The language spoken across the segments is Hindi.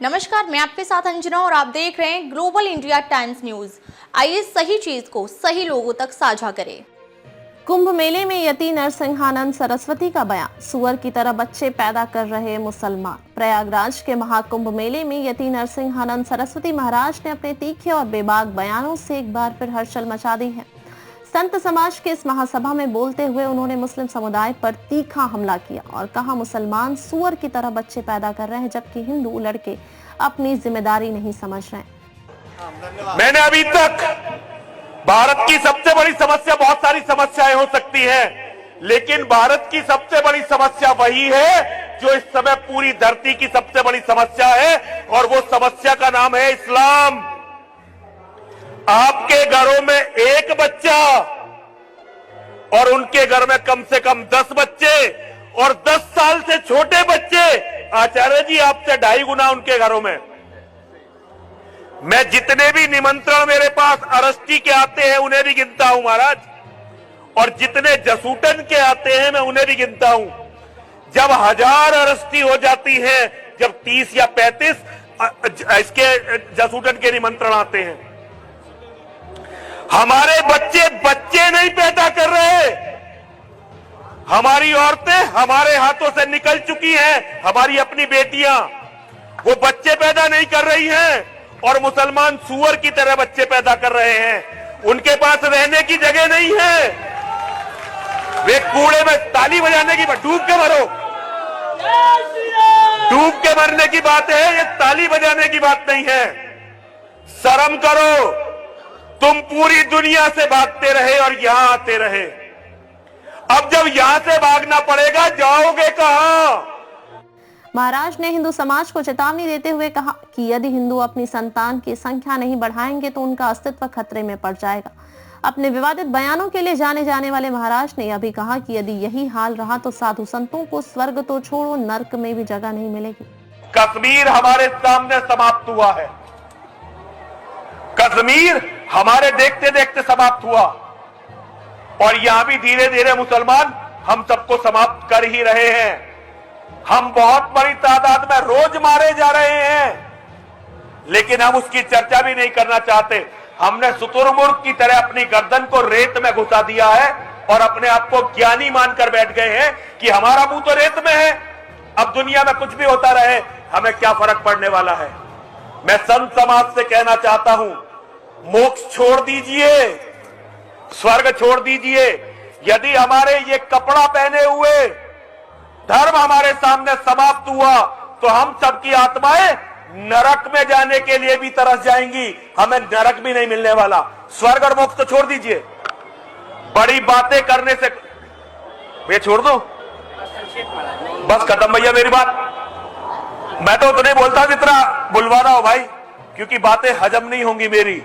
नमस्कार, मैं आपके साथ अंजना और आप देख रहे हैं ग्लोबल इंडिया टाइम्स न्यूज। आइए सही चीज को सही लोगों तक साझा करें। कुंभ मेले में यति नरसिंहानंद सरस्वती का बयान, सुअर की तरह बच्चे पैदा कर रहे मुसलमान। प्रयागराज के महाकुंभ मेले में यति नरसिंहानंद सरस्वती महाराज ने अपने तीखे और बेबाक बयानों से एक बार फिर हलचल मचा दी है। संत समाज के इस महासभा में बोलते हुए उन्होंने मुस्लिम समुदाय पर तीखा हमला किया और कहा मुसलमान सुअर की तरह बच्चे पैदा कर रहे हैं, जबकि हिंदू लड़के अपनी जिम्मेदारी नहीं समझ रहे हैं। मैंने अभी तक भारत की सबसे बड़ी समस्या, बहुत सारी समस्याएं हो सकती हैं, लेकिन भारत की सबसे बड़ी समस्या वही है जो इस समय पूरी धरती की सबसे बड़ी समस्या है, और वो समस्या का नाम है इस्लाम। आपके घरों में एक बच्चा और उनके घर में कम से कम 10 बच्चे, और 10 साल से छोटे बच्चे, आचार्य जी आपसे 2.5 गुना उनके घरों में। मैं जितने भी निमंत्रण मेरे पास अरस्टी के आते हैं उन्हें भी गिनता हूं महाराज, और जितने जसूटन के आते हैं मैं उन्हें भी गिनता हूं। जब 1000 अरस्टी हो जाती है, जब 30 या 35 इसके जसूटन के निमंत्रण आते हैं, हमारे बच्चे नहीं पैदा कर रहे। हमारी औरतें हमारे हाथों से निकल चुकी हैं, हमारी अपनी बेटियां वो बच्चे पैदा नहीं कर रही हैं, और मुसलमान सुअर की तरह बच्चे पैदा कर रहे हैं। उनके पास रहने की जगह नहीं है, वे कूड़े में ताली बजाने की बात, डूब के मरो, डूब के मरने की बात है, ये ताली बजाने की बात नहीं है। शर्म करो, तुम पूरी दुनिया से भागते रहे और यहां आते रहे। अब जब यहां से भागना पड़ेगा, जाओगे कहां? महाराज ने हिंदू समाज को चेतावनी देते हुए कहा कि यदि हिंदू अपनी संतान की संख्या नहीं बढ़ाएंगे तो उनका अस्तित्व खतरे में पड़ जाएगा। अपने विवादित बयानों के लिए जाने जाने वाले महाराज ने यह भी कहा कि यदि यही हाल रहा तो साधु संतों को स्वर्ग तो छोड़ो, नर्क में भी जगह नहीं मिलेगी। कश्मीर हमारे सामने समाप्त हुआ है, कश्मीर हमारे देखते देखते समाप्त हुआ, और यहां भी धीरे धीरे मुसलमान हम सबको समाप्त कर ही रहे हैं। हम बहुत बड़ी तादाद में रोज मारे जा रहे हैं, लेकिन हम उसकी चर्चा भी नहीं करना चाहते। हमने शुतुरमुर्ग की तरह अपनी गर्दन को रेत में घुसा दिया है और अपने आप को ज्ञानी मानकर बैठ गए हैं कि हमारा मुंह तो रेत में है, अब दुनिया में कुछ भी होता रहे, हमें क्या फर्क पड़ने वाला है। मैं संत समाज से कहना चाहता हूं, मोक्ष छोड़ दीजिए, स्वर्ग छोड़ दीजिए। यदि हमारे ये कपड़ा पहने हुए धर्म हमारे सामने समाप्त हुआ तो हम सबकी आत्माएं नरक में जाने के लिए भी तरस जाएंगी, हमें नरक भी नहीं मिलने वाला। स्वर्ग और मोक्ष तो छोड़ दीजिए, बड़ी बातें करने से ये छोड़ दो, बस खत्म भैया मेरी बात। मैं तो उतने बोलता जितना बुलवाना हो भाई, क्योंकि बातें हजम नहीं होंगी मेरी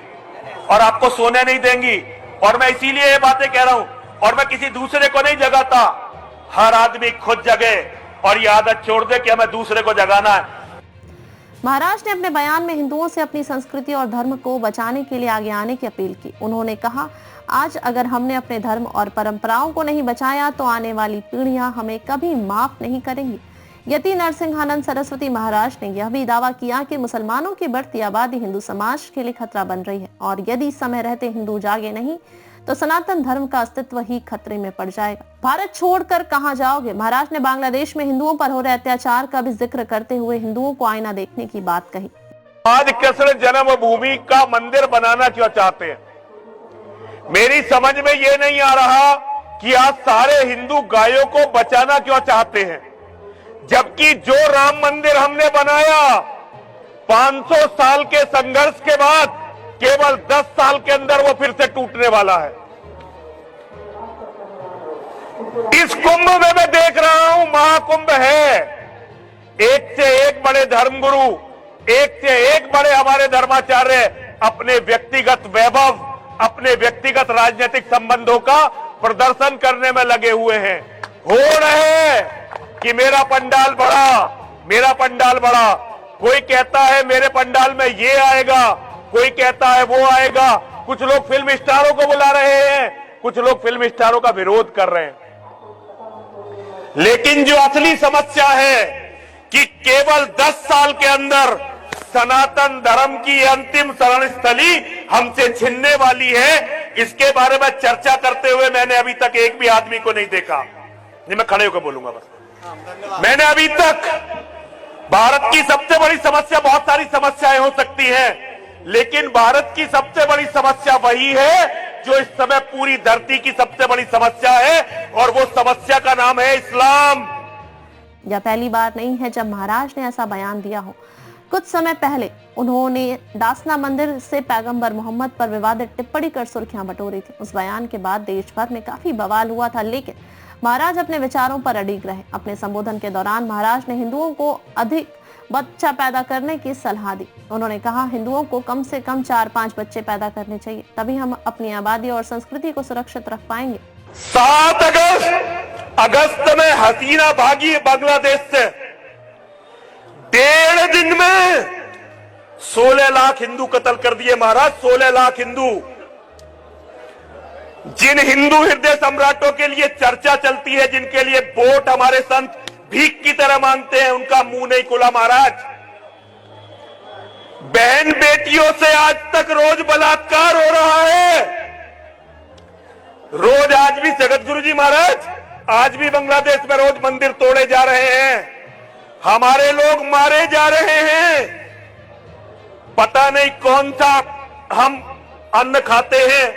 और आपको सोने नहीं देंगी, और मैं इसीलिए ये बातें कह रहा हूं, और मैं किसी दूसरे को नहीं जगाता। हर आदमी खुद जगे और ये आदत छोड़ दे कि हमें दूसरे को जगाना है। महाराज ने अपने बयान में हिंदुओं से अपनी संस्कृति और धर्म को बचाने के लिए आगे आने की अपील की। उन्होंने कहा, आज अगर हमने अपने धर्म और परंपराओं को नहीं बचाया तो आने वाली पीढ़ियां हमें कभी माफ नहीं करेंगी। यति नरसिंहानंद सरस्वती महाराज ने यह भी दावा किया कि मुसलमानों की बढ़ती आबादी हिंदू समाज के लिए खतरा बन रही है, और यदि समय रहते हिंदू जागे नहीं तो सनातन धर्म का अस्तित्व ही खतरे में पड़ जाएगा। भारत छोड़कर कहां जाओगे? महाराज ने बांग्लादेश में हिंदुओं पर हो रहे अत्याचार का भी जिक्र करते हुए हिंदुओं को आईना देखने की बात कही। आज कृष्ण जन्मभूमि का मंदिर बनाना क्यों चाहते हैं? मेरी समझ में ये नहीं आ रहा कि आज सारे हिंदू गायों को बचाना क्यों चाहते हैं, जबकि जो राम मंदिर हमने बनाया 500 साल के संघर्ष के बाद केवल 10 साल के अंदर वो फिर से टूटने वाला है। इस कुंभ में मैं देख रहा हूं, महाकुंभ है, एक से एक बड़े धर्मगुरु, एक से एक बड़े हमारे धर्माचार्य अपने व्यक्तिगत वैभव, अपने व्यक्तिगत राजनीतिक संबंधों का प्रदर्शन करने में लगे हुए हैं। हो रहे हैं कि मेरा पंडाल बड़ा, मेरा पंडाल बड़ा। कोई कहता है मेरे पंडाल में ये आएगा, कोई कहता है वो आएगा। कुछ लोग फिल्म स्टारों को बुला रहे हैं, कुछ लोग फिल्म स्टारों का विरोध कर रहे हैं। लेकिन जो असली समस्या है कि केवल 10 साल के अंदर सनातन धर्म की अंतिम शरण स्थली हमसे छिनने वाली है, इसके बारे में चर्चा करते हुए मैंने अभी तक एक भी आदमी को नहीं देखा। नहीं, मैं खड़े होकर बोलूंगा बस। मैंने अभी तक, भारत की सबसे बड़ी समस्या, बहुत सारी समस्याएं हो सकती हैं, लेकिन भारत की सबसे बड़ी समस्या वही है जो इस समय पूरी धरती की सबसे बड़ी समस्या है, और वो समस्या का नाम है इस्लाम। यह पहली बार नहीं है जब महाराज ने ऐसा बयान दिया हो। कुछ समय पहले उन्होंने दासना मंदिर से पैगंबर मोहम्मद पर विवादित टिप्पणी कर सुर्खियां बटोरी थी। उस बयान के बाद देश भर में काफी बवाल हुआ था, लेकिन महाराज अपने विचारों पर अडिग रहे। अपने संबोधन के दौरान महाराज ने हिंदुओं को अधिक बच्चा पैदा करने की सलाह दी। उन्होंने कहा, हिंदुओं को कम से कम 4-5 बच्चे पैदा करने चाहिए, तभी हम अपनी आबादी और संस्कृति को सुरक्षित रख पाएंगे। 7 अगस्त में हसीना भागी बांग्लादेश से, 1.5 दिन में 16 लाख हिंदू कत्ल कर दिए महाराज, 16 लाख हिंदू। जिन हिंदू हृदय सम्राटों के लिए चर्चा चलती है, जिनके लिए वोट हमारे संत भीख की तरह मांगते हैं, उनका मुंह नहीं खुला महाराज। बहन बेटियों से आज तक रोज बलात्कार हो रहा है, रोज। आज भी जगत गुरु जी महाराज, आज भी बांग्लादेश में रोज मंदिर तोड़े जा रहे हैं, हमारे लोग मारे जा रहे हैं। पता नहीं कौन सा हम अन्न खाते हैं,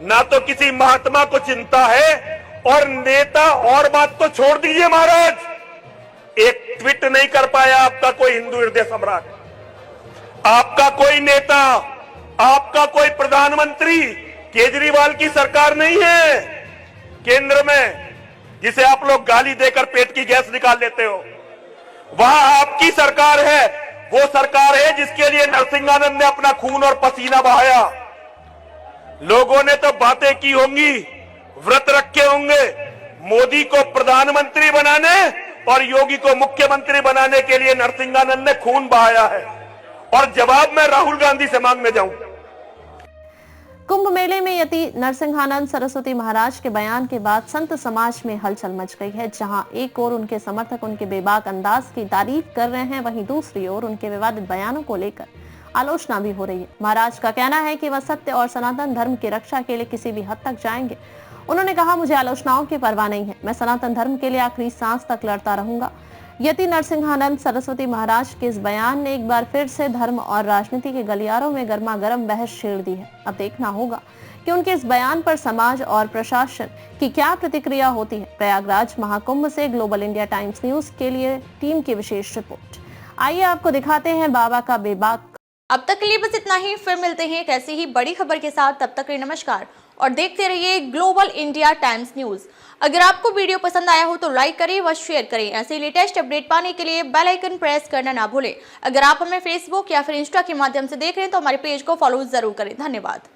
ना तो किसी महात्मा को चिंता है, और नेता, और बात तो छोड़ दीजिए महाराज, एक ट्वीट नहीं कर पाया आपका कोई हिंदू हृदय सम्राट, आपका कोई नेता, आपका कोई प्रधानमंत्री। केजरीवाल की सरकार नहीं है केंद्र में, जिसे आप लोग गाली देकर पेट की गैस निकाल लेते हो, वहां आपकी सरकार है। वो सरकार है जिसके लिए नरसिंहानंद ने अपना खून और पसीना बहाया। लोगों ने तो बातें की होंगी, व्रत रखे होंगे, मोदी को प्रधानमंत्री बनाने और योगी को मुख्यमंत्री बनाने के लिए नरसिंहानंद ने खून बहाया है, और जवाब मैं राहुल गांधी से मांगने जाऊं। कुंभ मेले में यति नरसिंहानंद सरस्वती महाराज के बयान के बाद संत समाज में हलचल मच गई है। जहां एक ओर उनके समर्थक उनके बेबाक अंदाज की तारीफ कर रहे हैं, वहीं दूसरी ओर उनके विवादित बयानों को लेकर आलोचना भी हो रही है। महाराज का कहना है कि वह सत्य और सनातन धर्म की रक्षा के लिए किसी भी हद तक जाएंगे। उन्होंने कहा, मुझे आलोचनाओं की परवाह नहीं है, मैं सनातन धर्म के लिए आखिरी सांस तक लड़ता रहूंगा। यति नरसिंहानंद सरस्वती महाराज के इस बयान ने एक बार फिर से धर्म और राजनीति के गलियारों में गर्मा गर्म बहस छेड़ दी है। अब देखना होगा कि उनके इस बयान पर समाज और प्रशासन की क्या प्रतिक्रिया होती है। प्रयागराज महाकुंभ से ग्लोबल इंडिया टाइम्स न्यूज के लिए टीम की विशेष रिपोर्ट। आइए आपको दिखाते हैं बाबा का बेबाक। अब तक के लिए बस इतना ही, फिर मिलते हैं एक ऐसी ही बड़ी खबर के साथ। तब तक के लिए नमस्कार और देखते रहिए ग्लोबल इंडिया टाइम्स न्यूज। अगर आपको वीडियो पसंद आया हो तो लाइक करें व शेयर करें। ऐसे लेटेस्ट अपडेट पाने के लिए बेल आइकन प्रेस करना ना भूलें। अगर आप हमें फेसबुक या फिर इंस्टा के माध्यम से देख रहे हैं तो हमारे पेज को फॉलो जरूर करें। धन्यवाद।